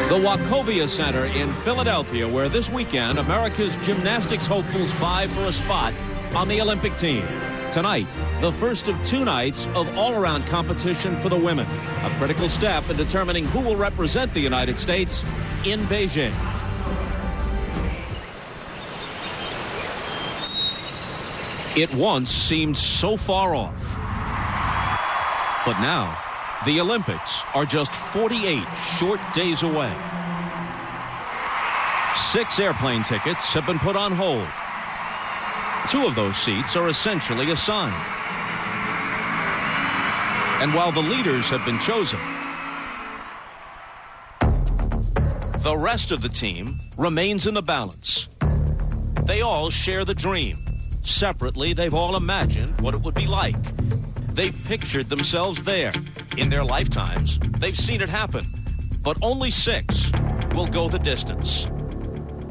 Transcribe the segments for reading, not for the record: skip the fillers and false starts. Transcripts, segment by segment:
The Wachovia Center in Philadelphia, where this weekend America's gymnastics hopefuls vie for a spot on the Olympic team. Tonight, the first of 2 nights of all-around competition for the women, a critical step in determining who will represent the United States in Beijing. It once seemed so far off, but now the Olympics are just 48 short days away. 6 airplane tickets have been put on hold. 2 of those seats are essentially assigned. And while the leaders have been chosen, the rest of the team remains in the balance. They all share the dream. Separately, they've all imagined what it would be like. They've pictured themselves there. In their lifetimes, they've seen it happen. But only 6 will go the distance.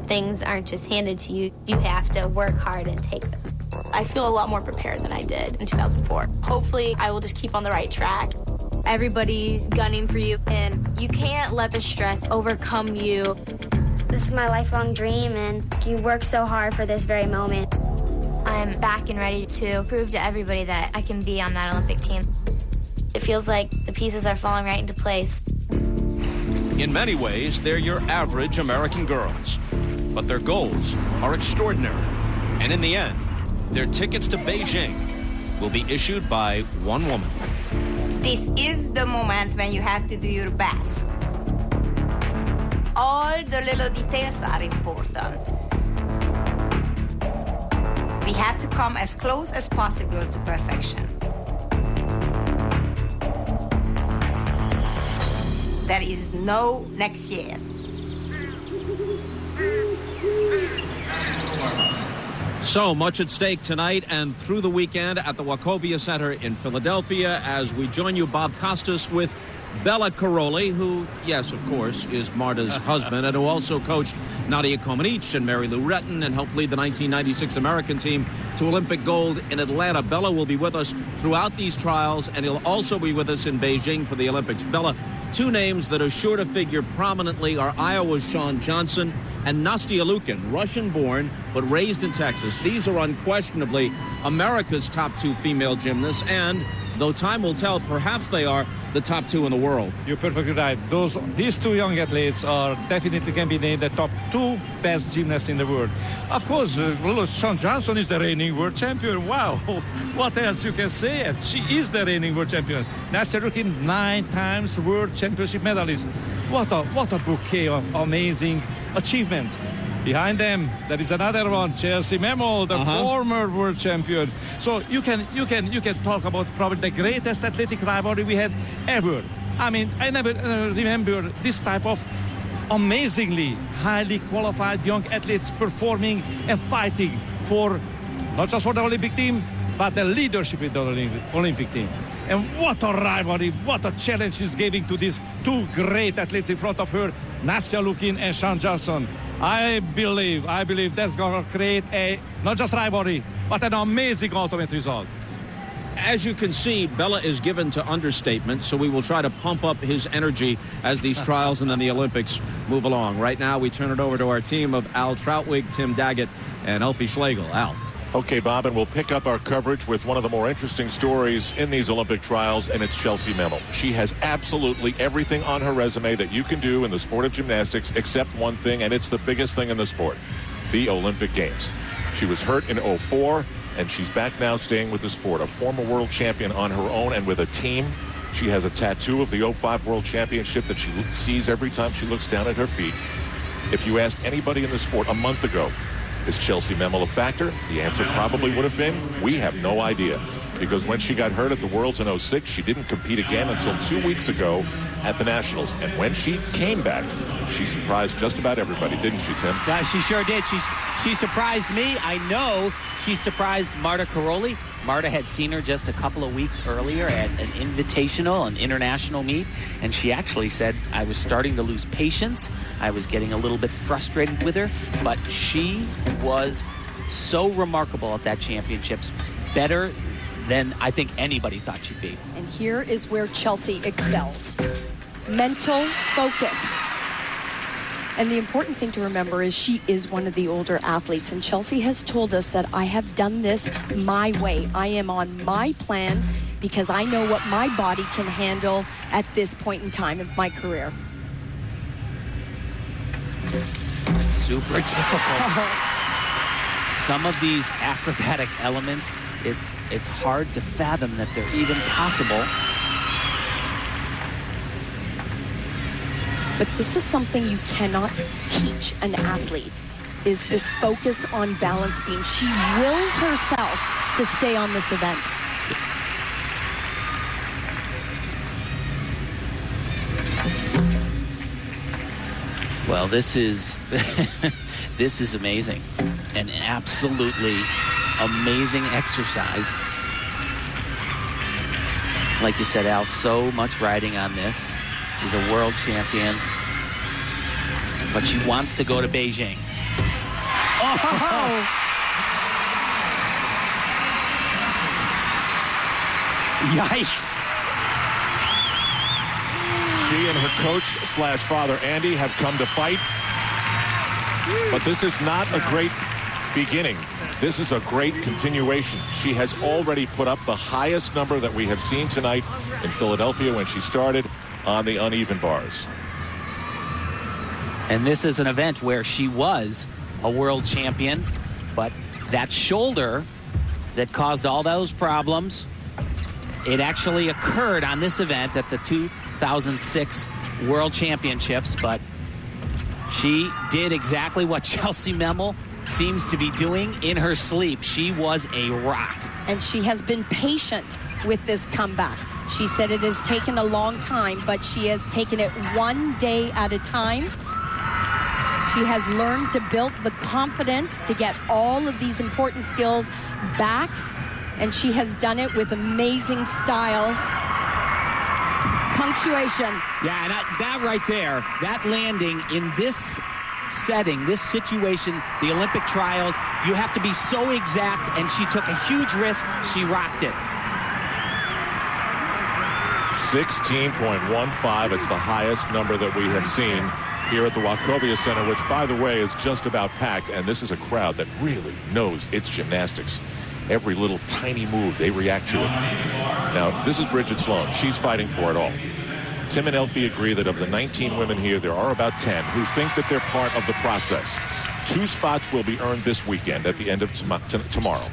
Things aren't just handed to you. You have to work hard and take them. I feel a lot more prepared than I did in 2004. Hopefully, I will just keep on the right track. Everybody's gunning for you, and you can't let the stress overcome you. This is my lifelong dream, and you work so hard for this very moment. I'm back and ready to prove to everybody that I can be on that Olympic team. It feels like the pieces are falling right into place. In many ways, they're your average American girls. But their goals are extraordinary. And in the end, their tickets to Beijing will be issued by one woman. This is the moment when you have to do your best. All the little details are important. We have to come as close as possible to perfection. There is no next year. So much at stake tonight and through the weekend at the Wachovia Center in Philadelphia as we join you, Bob Costas, with Bela Karolyi, who, yes, of course, is Marta's husband, and who also coached Nadia Comaneci and Mary Lou Retton and helped lead the 1996 American team to Olympic gold in Atlanta. Bela will be with us throughout these trials, and he'll also be with us in Beijing for the Olympics. Bela, 2 names that are sure to figure prominently are Iowa's Shawn Johnson and Nastia Liukin, Russian-born but raised in Texas. These are unquestionably America's top 2 female gymnasts, and though time will tell, perhaps they are the top 2 in the world. You're perfectly right. These 2 young athletes are definitely can be named the top 2 best gymnasts in the world. Of course, Shawn Johnson is the reigning world champion. Wow, what else you can say? She is the reigning world champion. Nastia Liukin, 9 times world championship medalist. What a bouquet of amazing achievements. Behind them, there is another one, Chelsea Memo, the former world champion. So you can talk about probably the greatest athletic rivalry we had ever. I mean, I never remember this type of amazingly highly qualified young athletes performing and fighting for not just for the Olympic team, but the leadership in the Olympic team. And what a rivalry, what a challenge she's giving to these 2 great athletes in front of her, Nastia Liukin and Shawn Johnson. I believe that's going to create a, not just rivalry, but an amazing ultimate result. As you can see, Bela is given to understatement, so we will try to pump up his energy as these trials and then the Olympics move along. Right now, we turn it over to our team of Al Troutwig, Tim Daggett, and Elfie Schlegel. Al. Okay, Bob, and we'll pick up our coverage with one of the more interesting stories in these Olympic trials, and it's Chelsea Memo. She has absolutely everything on her resume that you can do in the sport of gymnastics except one thing, and it's the biggest thing in the sport, the Olympic Games. She was hurt in 2004, and she's back now staying with the sport, a former world champion on her own and with a team. She has a tattoo of the 2005 World Championship that she sees every time she looks down at her feet. If you asked anybody in the sport a month ago, is Chelsea Memo a factor? The answer probably would have been, we have no idea. Because when she got hurt at the Worlds in 2006, she didn't compete again until 2 weeks ago at the Nationals. And when she came back, she surprised just about everybody, didn't she, Tim? She sure did. She surprised me. I know she surprised Marta Karolyi. Marta had seen her just a couple of weeks earlier at an invitational, an international meet, and she actually said, I was starting to lose patience. I was getting a little bit frustrated with her, but she was so remarkable at that championships, better than I think anybody thought she'd be. And here is where Chelsea excels. Mental focus. And the important thing to remember is she is one of the older athletes. And Chelsea has told us that I have done this my way. I am on my plan because I know what my body can handle at this point in time of my career. Super difficult. Some of these acrobatic elements, it's hard to fathom that they're even possible. But this is something you cannot teach an athlete, is this focus on balance beam. She wills herself to stay on this event. Well, this is this is amazing. An absolutely amazing exercise. Like you said, Al, so much riding on this. She's a world champion, but she wants to go to Beijing. Oh! Yikes! She and her coach / father Andy have come to fight, but this is not a great beginning. This is a great continuation. She has already put up the highest number that we have seen tonight in Philadelphia when she started on the uneven bars. And this is an event where she was a world champion, but that shoulder that caused all those problems, it actually occurred on this event at the 2006 World Championships, but she did exactly what Chelsea Memel seems to be doing in her sleep. She was a rock. And she has been patient with this comeback. She said it has taken a long time, but she has taken it one day at a time. She has learned to build the confidence to get all of these important skills back, and she has done it with amazing style. Punctuation. Yeah, and that right there, that landing in this setting, this situation, the Olympic trials, you have to be so exact, and she took a huge risk. She rocked it. 16.15. It's the highest number that we have seen here at the Wachovia Center, which, by the way, is just about packed. And this is a crowd that really knows its gymnastics. Every little tiny move, they react to it. Now, this is Bridget Sloan. She's fighting for it all. Tim and Elfie agree that of the 19 women here, there are about 10 who think that they're part of the process. 2 spots will be earned this weekend at the end of tomorrow.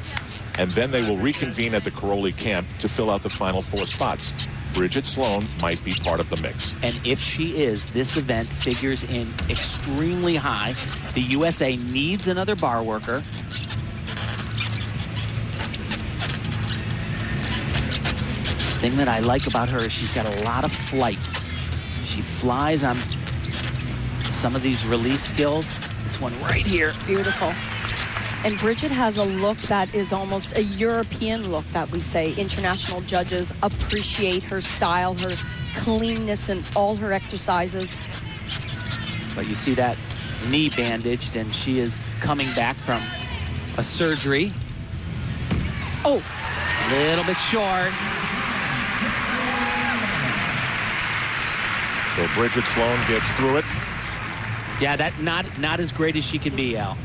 And then they will reconvene at the Caroli camp to fill out the final 4 spots. Bridget Sloan might be part of the mix. And if she is, this event figures in extremely high. The USA needs another bar worker. The thing that I like about her is she's got a lot of flight. She flies on some of these release skills. This one right here. Beautiful. And Bridget has a look that is almost a European look that we say. International judges appreciate her style, her cleanness in all her exercises. But you see that knee bandaged, and she is coming back from a surgery. Oh, a little bit short. So Bridget Sloan gets through it. Yeah, that not as great as she can be, Al.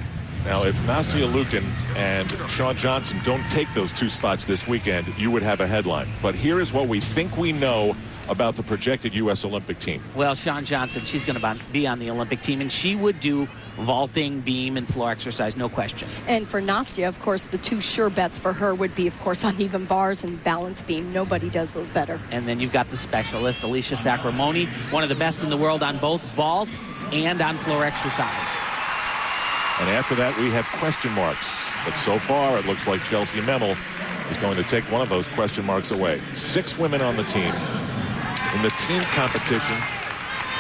Now, if cleicsioluek and Shawn Johnson don't take those 2 spots this weekend, you would have a headline. But here is what we think we know about the projected U.S. Olympic team. Well, Shawn Johnson, she's going to be on the Olympic team, and she would do vaulting, beam, and floor exercise, no question. And for Nastia, of course, the 2 sure bets for her would be, of course, uneven bars and balance beam. Nobody does those better. And then you've got the specialist, Alicia Sacramone, one of the best in the world on both vault and on floor exercise. And after that, we have question marks. But so far, it looks like Chelsea Memel is going to take one of those question marks away. 6 women on the team. In the team competition,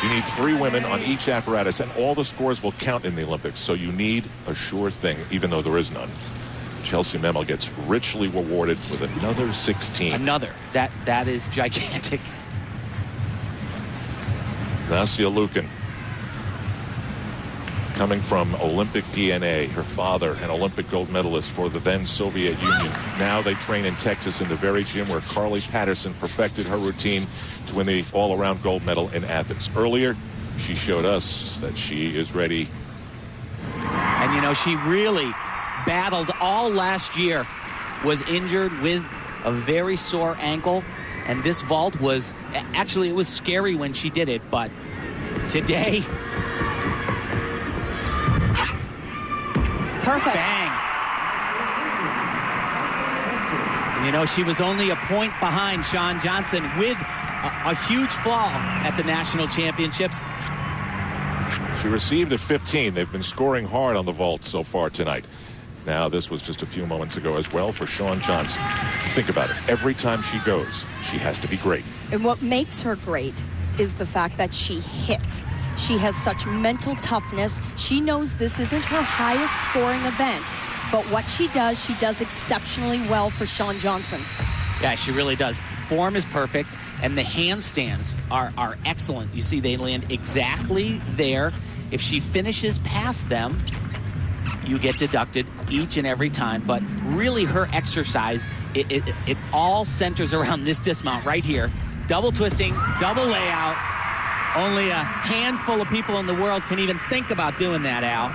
you need 3 women on each apparatus, and all the scores will count in the Olympics. So you need a sure thing, even though there is none. Chelsea Memel gets richly rewarded with another 16. Another. That is gigantic. cleicsioluek, coming from Olympic DNA, her father, an Olympic gold medalist for the then Soviet Union. Now they train in Texas in the very gym where Carly Patterson perfected her routine to win the all-around gold medal in Athens. Earlier, she showed us that she is ready. And, you know, she really battled all last year, was injured with a very sore ankle. And this vault was, actually, it was scary when she did it. But today, Perfect. bang. And, you know, she was only a point behind Shawn Johnson with a huge fall at the national championships. She received a 15. They've been scoring hard on the vault so far tonight. Now, this was just a few moments ago as well for Shawn Johnson. Think about it. Every time she goes, she has to be great. And what makes her great is the fact that she hits. She has such mental toughness. She knows this isn't her highest scoring event, but what she does exceptionally well for Shawn Johnson. Yeah, she really does. Form is perfect, and the handstands are excellent. You see, they land exactly there. If she finishes past them, you get deducted each and every time. But really, her exercise, it all centers around this dismount right here. Double twisting, double layout. Only a handful of people in the world can even think about doing that, Al.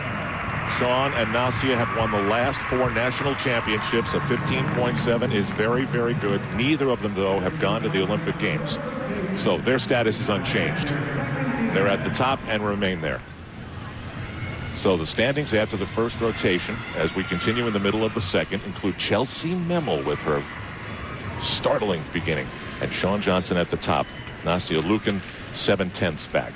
Shawn and Nastia have won the last 4 national championships. A 15.7 is very, very good. Neither of them, though, have gone to the Olympic Games. So their status is unchanged. They're at the top and remain there. So the standings after the first rotation, as we continue in the middle of the second, include Chelsea Memmel with her startling beginning, and Shawn Johnson at the top. Cleicsioluek 7/10 back.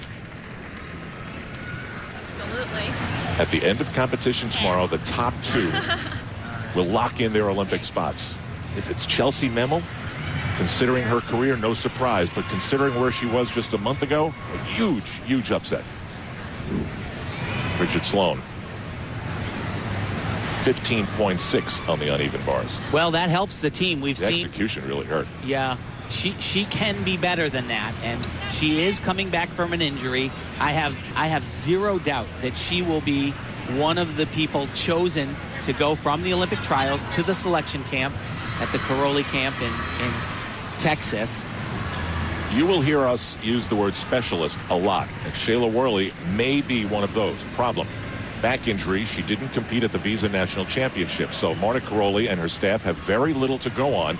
Absolutely. At the end of competition tomorrow, the top 2 will lock in their Olympic spots. If it's Chelsea Memmel, considering her career, no surprise, but considering where she was just a month ago, a huge, huge upset. Bridget Sloan, 15.6 on the uneven bars. Well, that helps the team. We've The seen execution really hurt. Yeah, she can be better than that, and she is coming back from an injury. I have zero doubt that she will be one of the people chosen to go from the Olympic trials to the selection camp at the Caroli camp in Texas. You will hear us use the word specialist a lot, and Shayla Worley may be one of those. Problem: back injury. She didn't compete at the Visa National Championship, so Marta Caroli and her staff have very little to go on